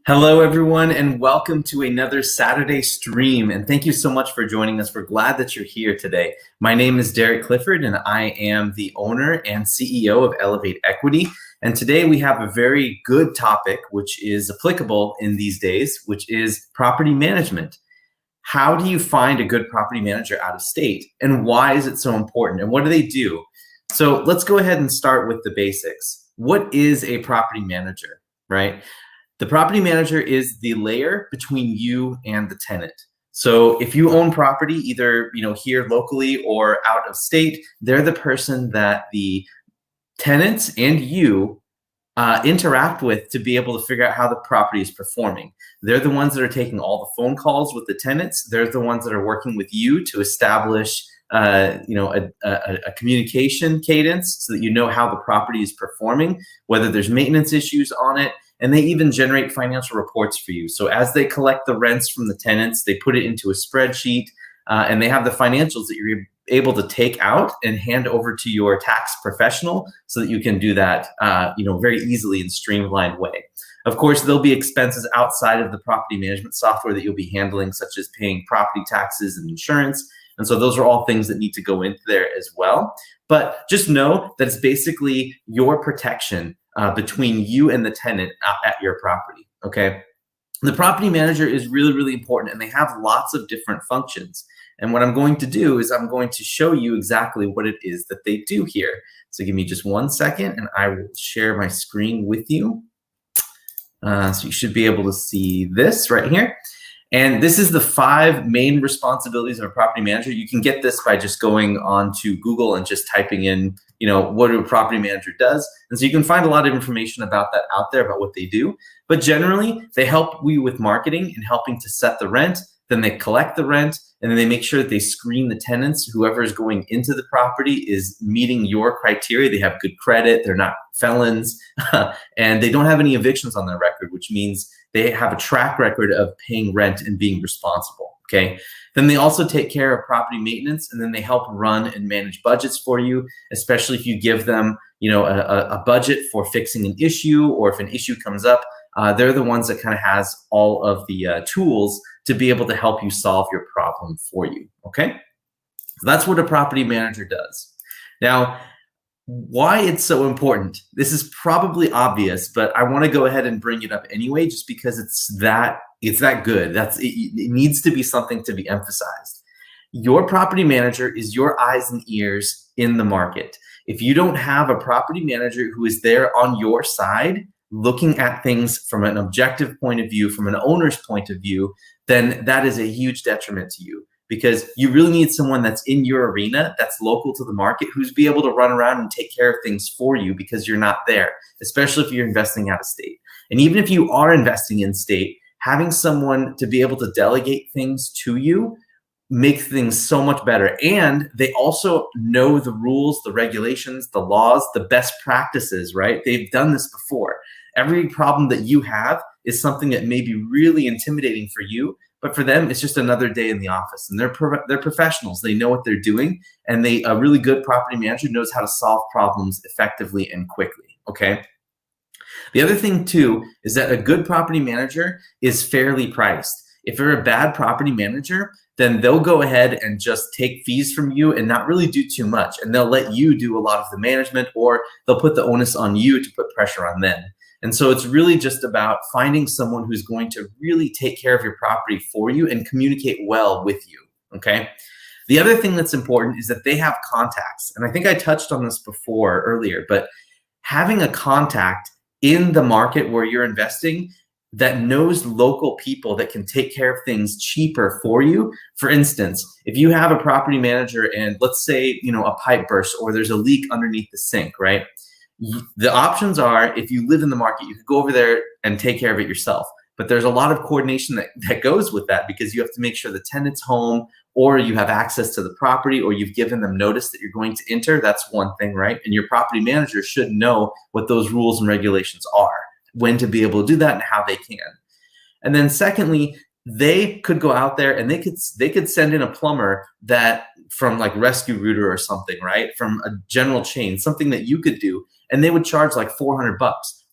Hello, everyone, and welcome to another Saturday stream. And thank you so much for joining us. We're glad that you're here today. My name is Derek Clifford, and I am the owner and CEO of Elevate Equity. And today we have a very good topic, which is applicable in these days, which is property management. How do you find a good property manager out of state? And why is it so important? And what do they do? So let's go ahead and start with the basics. What is a property manager, right? The property manager is the layer between you and the tenant. So if you own property, either here locally or out of state, they're the person that the tenants and you interact with to be able to figure out how the property is performing. They're the ones that are taking all the phone calls with the tenants. They're the ones that are working with you to establish a communication cadence so that you know how the property is performing, whether there's maintenance issues on it. And they even generate financial reports for you. So as they collect the rents from the tenants, they put it into a spreadsheet, and they have the financials that you're able to take out and hand over to your tax professional so that you can do that very easily and streamlined way. Of course, there'll be expenses outside of the property management software that you'll be handling, such as paying property taxes and insurance. And so those are all things that need to go into there as well. But just know that it's basically your protection between you and the tenant at your property, okay? The property manager is really, really important, and they have lots of different functions. And what I'm going to do is I'm going to show you exactly what it is that they do here. So give me just 1 second, and I will share my screen with you. So you should be able to see this right here. And this is the 5 main responsibilities of a property manager. You can get this by just going on to Google and just typing in, what a property manager does. And so you can find a lot of information about that out there about what they do. But generally, they help you with marketing and helping to set the rent. Then they collect the rent, and then they make sure that they screen the tenants. Whoever is going into the property is meeting your criteria. They have good credit. They're not felons, and they don't have any evictions on their record, which means they have a track record of paying rent and being responsible, okay? Then they also take care of property maintenance, and then they help run and manage budgets for you, especially if you give them, a budget for fixing an issue, or if an issue comes up. They're the ones that kind of has all of the tools to be able to help you solve your problem for you, okay? So that's what a property manager does. Now, why it's so important, this is probably obvious, but I want to go ahead and bring it up anyway, just because it's that good. It needs to be something to be emphasized. Your property manager is your eyes and ears in the market. If you don't have a property manager who is there on your side, looking at things from an objective point of view, from an owner's point of view, then that is a huge detriment to you, because you really need someone that's in your arena, that's local to the market, who's be able to run around and take care of things for you because you're not there, especially if you're investing out of state. And even if you are investing in state, having someone to be able to delegate things to you makes things so much better. And they also know the rules, the regulations, the laws, the best practices, right? They've done this before. Every problem that you have is something that may be really intimidating for you, but for them, it's just another day in the office. And they're professionals. They know what they're doing, and a really good property manager knows how to solve problems effectively and quickly, okay? The other thing too is that a good property manager is fairly priced. If you're a bad property manager, then they'll go ahead and just take fees from you and not really do too much. And they'll let you do a lot of the management, or they'll put the onus on you to put pressure on them. And so it's really just about finding someone who's going to really take care of your property for you and communicate well with you, okay? The other thing that's important is that they have contacts. And I think I touched on this before earlier, but having a contact in the market where you're investing that knows local people that can take care of things cheaper for you. For instance, if you have a property manager and let's say, a pipe bursts or there's a leak underneath the sink, right? The options are, if you live in the market, you could go over there and take care of it yourself. But there's a lot of coordination that goes with that, because you have to make sure the tenant's home, or you have access to the property, or you've given them notice that you're going to enter. That's one thing, right? And your property manager should know what those rules and regulations are, when to be able to do that and how they can. And then secondly, they could go out there and they could send in a plumber that from like Rescue Rooter or something, right? From a general chain, something that you could do, and they would charge like $400.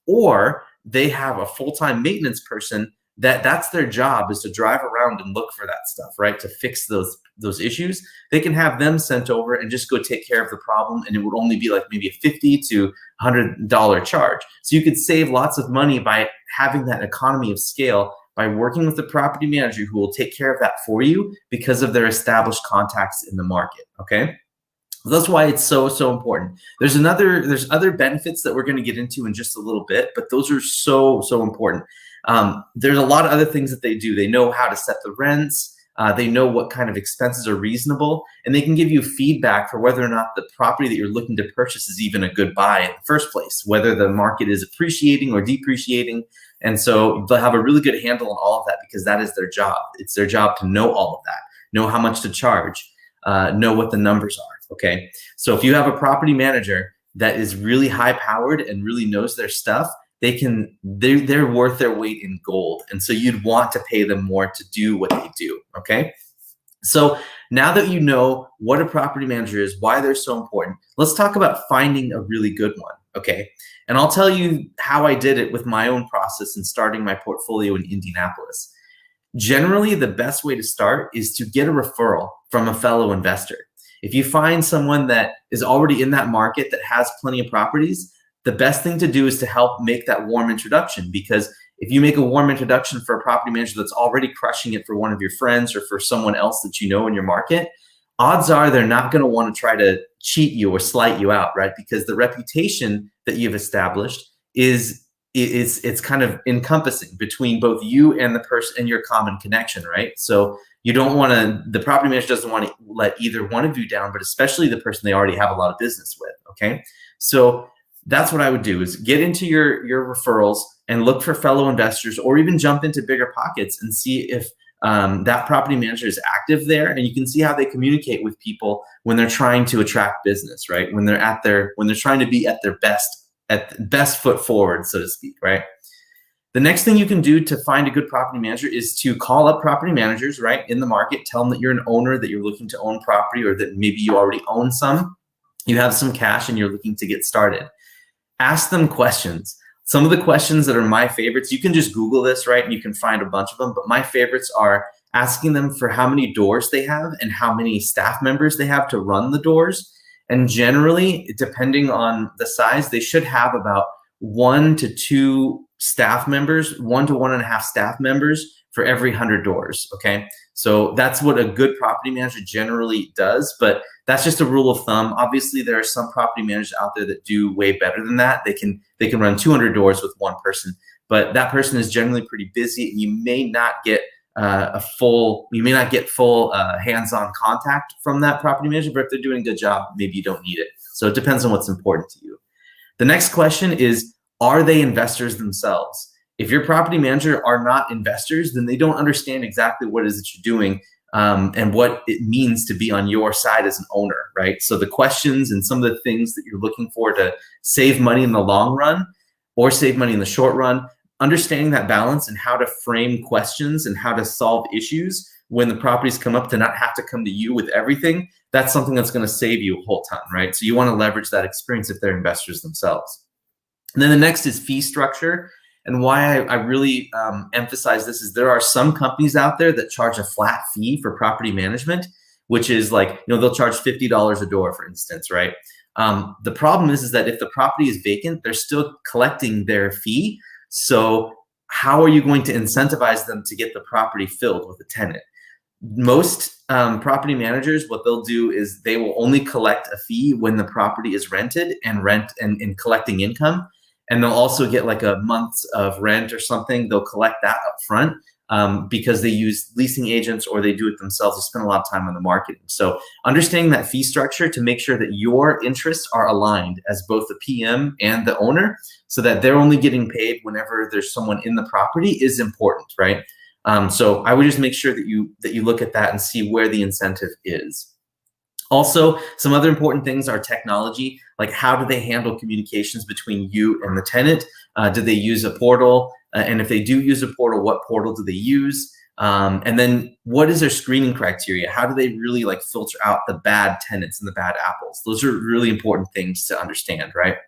Or they have a full-time maintenance person that's their job, is to drive around and look for that stuff, right? To fix those issues. They can have them sent over and just go take care of the problem, and it would only be like maybe a $50 to $100 charge. So you could save lots of money by having that economy of scale, by working with the property manager who will take care of that for you because of their established contacts in the market. Okay. That's why it's so important. There's other benefits that we're going to get into in just a little bit, but those are so important. There's a lot of other things that they do. They know how to set the rents. They know what kind of expenses are reasonable, and they can give you feedback for whether or not the property that you're looking to purchase is even a good buy in the first place, whether the market is appreciating or depreciating. And so they'll have a really good handle on all of that, because that is their job. It's their job to know all of that, know how much to charge, know what the numbers are. Okay. So if you have a property manager that is really high powered and really knows their stuff, they're worth their weight in gold. And so you'd want to pay them more to do what they do. Okay. So now that you know what a property manager is, why they're so important, let's talk about finding a really good one. Okay. And I'll tell you how I did it with my own process in starting my portfolio in Indianapolis. Generally, the best way to start is to get a referral from a fellow investor. If you find someone that is already in that market that has plenty of properties, the best thing to do is to help make that warm introduction. Because if you make a warm introduction for a property manager that's already crushing it for one of your friends or for someone else that you know in your market, odds are they're not going to want to try to cheat you or slight you out, right? Because the reputation that you've established it's kind of encompassing between both you and the person and your common connection, right? So you don't want to, the property manager doesn't want to let either one of you down, but especially the person they already have a lot of business with. Okay. So that's what I would do, is get into your referrals and look for fellow investors, or even jump into bigger pockets and see if that property manager is active there, and you can see how they communicate with people when they're trying to attract business, right? When they're trying to be at their best foot forward, so to speak, right? The next thing you can do to find a good property manager is to call up property managers, right, in the market. Tell them that you're an owner, that you're looking to own property, or that maybe you already own some. You have some cash and you're looking to get started. Ask them questions. Some of the questions that are my favorites, you can just Google this, right? And you can find a bunch of them. But my favorites are asking them for how many doors they have and how many staff members they have to run the doors. And generally, depending on the size, they should have about 1 to 2 staff members, 1 to 1.5 staff members for every 100 doors. Okay. So that's what a good property manager generally does, but that's just a rule of thumb. Obviously, there are some property managers out there that do way better than that. They can run 200 doors with one person, but that person is generally pretty busy, and you may not get full hands-on contact from that property manager. But if they're doing a good job, maybe you don't need it. So it depends on what's important to you. The next question is, are they investors themselves? If your property manager are not investors, then they don't understand exactly what it is that you're doing and what it means to be on your side as an owner, right? So the questions and some of the things that you're looking for to save money in the long run or save money in the short run, understanding that balance and how to frame questions and how to solve issues when the properties come up, to not have to come to you with everything, that's something that's going to save you a whole ton, right? So you want to leverage that experience if they're investors themselves. And then the next is fee structure. And why I really emphasize this is there are some companies out there that charge a flat fee for property management, which is like, they'll charge $50 a door, for instance, right? The problem is that if the property is vacant, they're still collecting their fee. So how are you going to incentivize them to get the property filled with a tenant? Most property managers, what they'll do is they will only collect a fee when the property is rented and collecting income. And they'll also get like a month of rent or something. They'll collect that up front because they use leasing agents or they do it themselves. They spend a lot of time on the marketing. So understanding that fee structure to make sure that your interests are aligned as both the PM and the owner, so that they're only getting paid whenever there's someone in the property, is important, right? So I would just make sure that you look at that and see where the incentive is. Also, some other important things are technology, like how do they handle communications between you and the tenant? Do they use a portal? And if they do use a portal, what portal do they use? And then what is their screening criteria? How do they really filter out the bad tenants and the bad apples? Those are really important things to understand, right?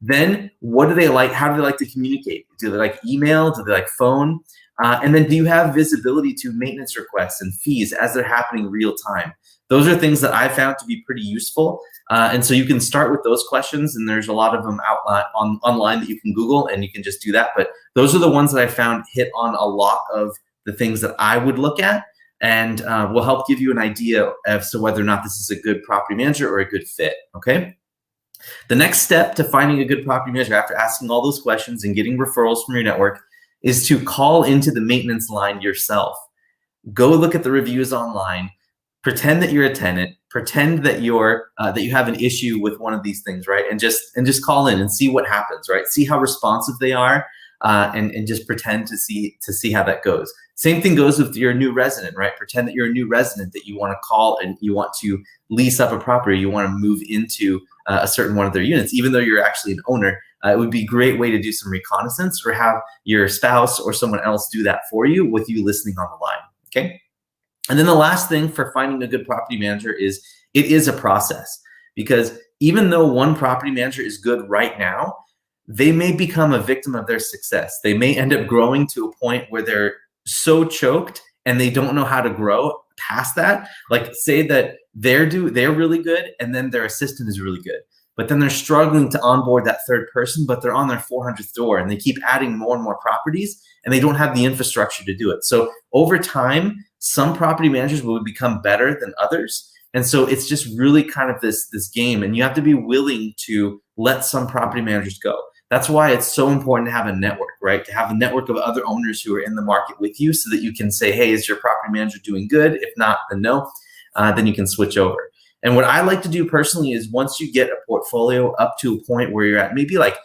Then what do they like? How do they like to communicate? Do they like email? Do they like phone? And then do you have visibility to maintenance requests and fees as they're happening real time? Those are things that I found to be pretty useful. And so you can start with those questions, and there's a lot of them online that you can Google, and you can just do that. But those are the ones that I found hit on a lot of the things that I would look at, and will help give you an idea as to whether or not this is a good property manager or a good fit, okay? The next step to finding a good property manager after asking all those questions and getting referrals from your network is to call into the maintenance line yourself. Go look at the reviews online, pretend that you're a tenant, pretend that you're that you have an issue with one of these things, right? And just call in and see what happens, right? See how responsive they are, and just pretend to see how that goes. Same thing goes with your new resident, right? Pretend that you're a new resident that you want to call and you want to lease up a property, you want to move into a certain one of their units, even though you're actually an owner. It would be a great way to do some reconnaissance, or have your spouse or someone else do that for you with you listening on the line, okay? And then the last thing for finding a good property manager is it is a process, because even though one property manager is good right now, they may become a victim of their success. They may end up growing to a point where they're so choked and they don't know how to grow past that. Like, say that they're really good and then their assistant is really good, but then they're struggling to onboard that third person, but they're on their 400th door and they keep adding more and more properties and they don't have the infrastructure to do it. So over time, some property managers will become better than others. And so it's just really kind of this game, and you have to be willing to let some property managers go. That's why it's so important to have a network, right? To have a network of other owners who are in the market with you, so that you can say, hey, is your property manager doing good? If not, then no. Then you can switch over. And what I like to do personally is, once you get a portfolio up to a point where you're at maybe like,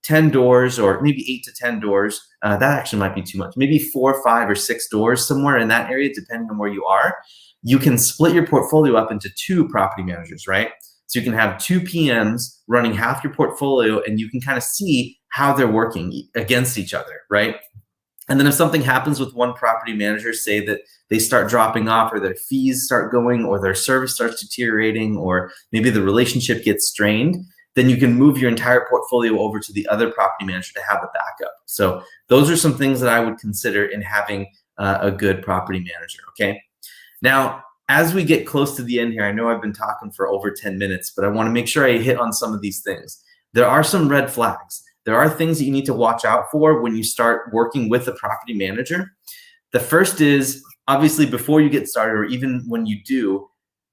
10 doors, or maybe 8 to 10 doors, that actually might be too much. Maybe 4, 5, or 6 doors, somewhere in that area, depending on where you are. You can split your portfolio up into 2 property managers, right? So you can have 2 PMs running half your portfolio, and you can kind of see how they're working against each other, right? And then if something happens with one property manager, say that they start dropping off, or their fees start going, or their service starts deteriorating, or maybe the relationship gets strained, then you can move your entire portfolio over to the other property manager to have a backup. So those are some things that I would consider in having a good property manager, okay? Now, as we get close to the end here, I know I've been talking for over 10 minutes, but I want to make sure I hit on some of these things. There are some red flags. There are things that you need to watch out for when you start working with a property manager. The first is, obviously, before you get started, or even when you do,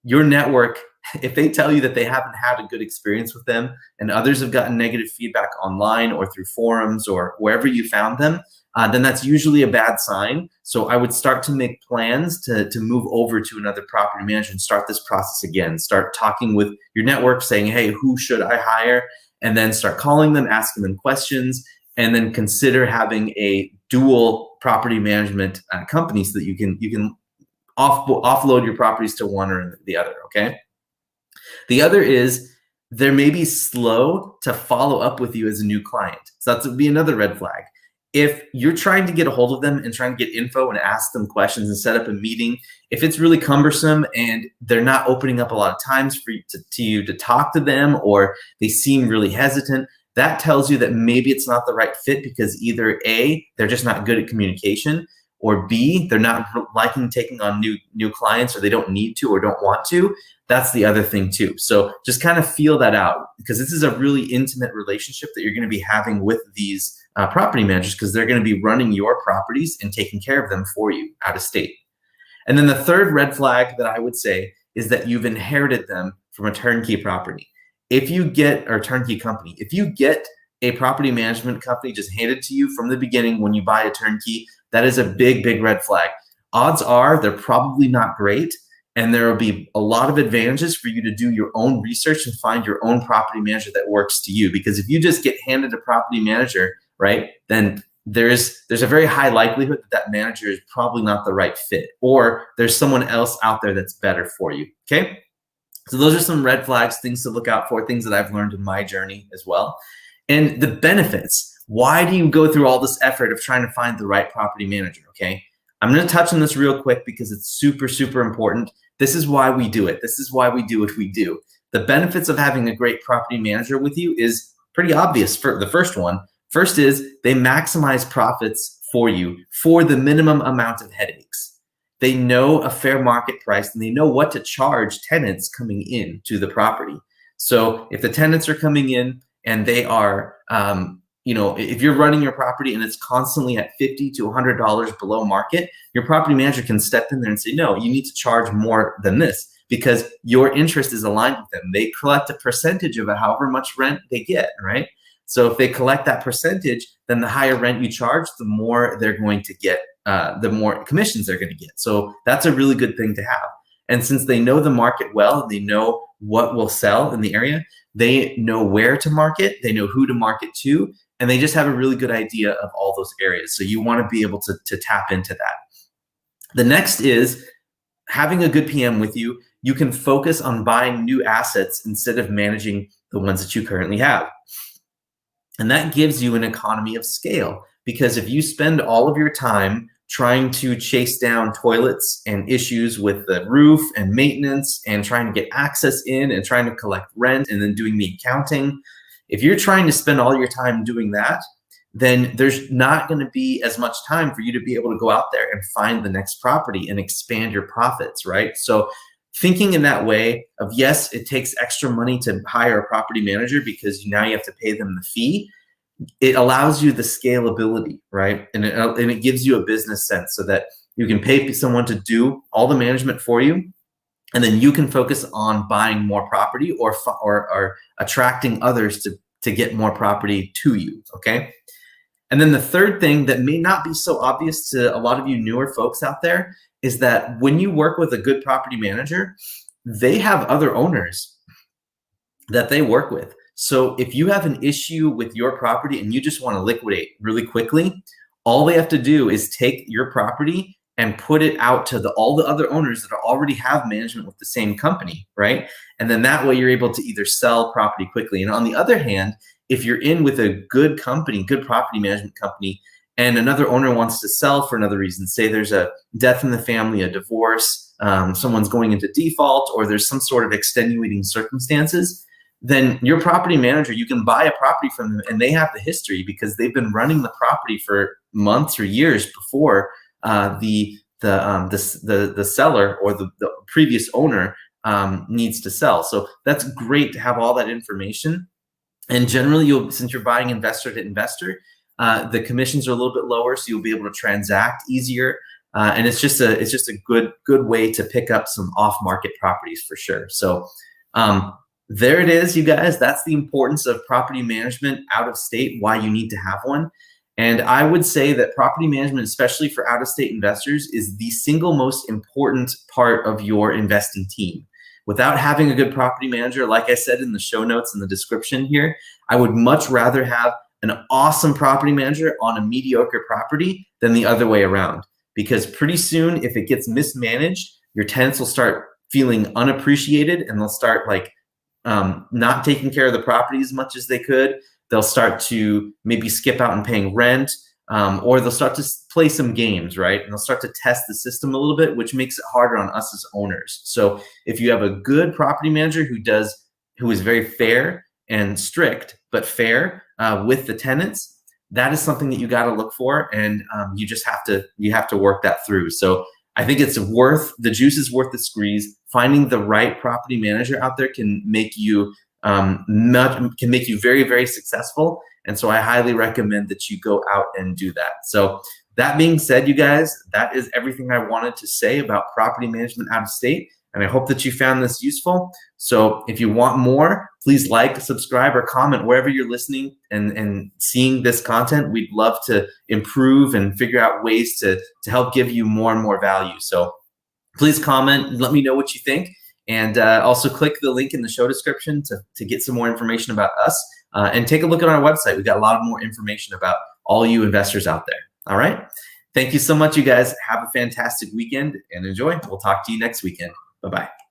your network, if they tell you that they haven't had a good experience with them, and others have gotten negative feedback online or through forums or wherever you found them, then that's usually a bad sign. So I would start to make plans to move over to another property manager and start this process again. Start talking with your network, saying, hey, who should I hire? And then start calling them, asking them questions, and then consider having a dual property management company, so that you can offload your properties to one or the other, okay? The other is, they may be slow to follow up with you as a new client. So that would be another red flag. If you're trying to get a hold of them and trying to get info and ask them questions and set up a meeting, if it's really cumbersome and they're not opening up a lot of times for you to talk to them, or they seem really hesitant, that tells you that maybe it's not the right fit, because either A, they're just not good at communication, or B, they're not liking taking on new clients, or they don't need to or don't want to. That's the other thing too. So just kind of feel that out, because this is a really intimate relationship that you're going to be having with these property managers, because they're going to be running your properties and taking care of them for you out of state. And then the third red flag that I would say is that you've inherited them from a turnkey property. If you get, or turnkey company, if you get a property management company just handed to you from the beginning when you buy a turnkey, that is a big, big red flag. Odds are they're probably not great, and there will be a lot of advantages for you to do your own research and find your own property manager that works to you. Because if you just get handed a property manager, right, then there's a very high likelihood that manager is probably not the right fit, or there's someone else out there that's better for you, okay? So those are some red flags, things to look out for, things that I've learned in my journey as well. And the benefits. Why do you go through all this effort of trying to find the right property manager, okay? I'm going to touch on this real quick, because it's super, super important. This is why we do it. This is why we do what we do. The benefits of having a great property manager with you is pretty obvious for the first one. First is they maximize profits for you for the minimum amount of headaches. They know a fair market price and they know what to charge tenants coming in to the property. So if the tenants are coming in and they are, if you're running your property and it's constantly at $50 to $100 below market, your property manager can step in there and say, no, you need to charge more than this because your interest is aligned with them. They collect a percentage of however much rent they get, right? So if they collect that percentage, then the higher rent you charge, the more they're going to get, the more commissions they're going to get. So that's a really good thing to have. And since they know the market well, they know what will sell in the area, they know where to market, they know who to market to, and they just have a really good idea of all those areas. So you want to be able to tap into that. The next is having a good PM with you. You can focus on buying new assets instead of managing the ones that you currently have. And that gives you an economy of scale, because if you spend all of your time trying to chase down toilets and issues with the roof and maintenance and trying to get access in and trying to collect rent and then doing the accounting, if you're trying to spend all your time doing that, then there's not going to be as much time for you to be able to go out there and find the next property and expand your profits, right? So thinking in that way of, yes, it takes extra money to hire a property manager because now you have to pay them the fee. It allows you the scalability, right? And it gives you a business sense so that you can pay someone to do all the management for you, and then you can focus on buying more property or attracting others to get more property to you, okay? And then the third thing that may not be so obvious to a lot of you newer folks out there is that when you work with a good property manager, they have other owners that they work with. So if you have an issue with your property and you just want to liquidate really quickly, all they have to do is take your property and put it out to all the other owners that already have management with the same company, right? And then that way you're able to either sell property quickly. And on the other hand, if you're in with a good company, good property management company, and another owner wants to sell for another reason, say there's a death in the family, a divorce, someone's going into default, or there's some sort of extenuating circumstances, then your property manager, you can buy a property from them and they have the history because they've been running the property for months or years before the seller or the previous owner needs to sell. So that's great to have all that information. And generally, since you're buying investor to investor, the commissions are a little bit lower, so you'll be able to transact easier. And it's just a good way to pick up some off-market properties for sure. So there it is, you guys. That's the importance of property management out of state, why you need to have one. And I would say that property management, especially for out-of-state investors, is the single most important part of your investing team. Without having a good property manager, like I said in the show notes in the description here, I would much rather have an awesome property manager on a mediocre property than the other way around. Because pretty soon, if it gets mismanaged, your tenants will start feeling unappreciated and they'll start not taking care of the property as much as they could. They'll start to maybe skip out on paying rent, or they'll start to play some games, right? And they'll start to test the system a little bit, which makes it harder on us as owners. So if you have a good property manager who is very fair and strict, but fair with the tenants, that is something that you got to look for, and you have to work that through. So I think the juice is worth the squeeze. Finding the right property manager out there can make you very, very successful. And so I highly recommend that you go out and do that. So that being said, you guys, that is everything I wanted to say about property management out of state. And I hope that you found this useful. So if you want more, please like, subscribe, or comment wherever you're listening and seeing this content. We'd love to improve and figure out ways to help give you more and more value. So please comment, let me know what you think. And also click the link in the show description to get some more information about us. And take a look at our website. We've got a lot of more information about all you investors out there. All right. Thank you so much, you guys. Have a fantastic weekend and enjoy. We'll talk to you next weekend. Bye-bye.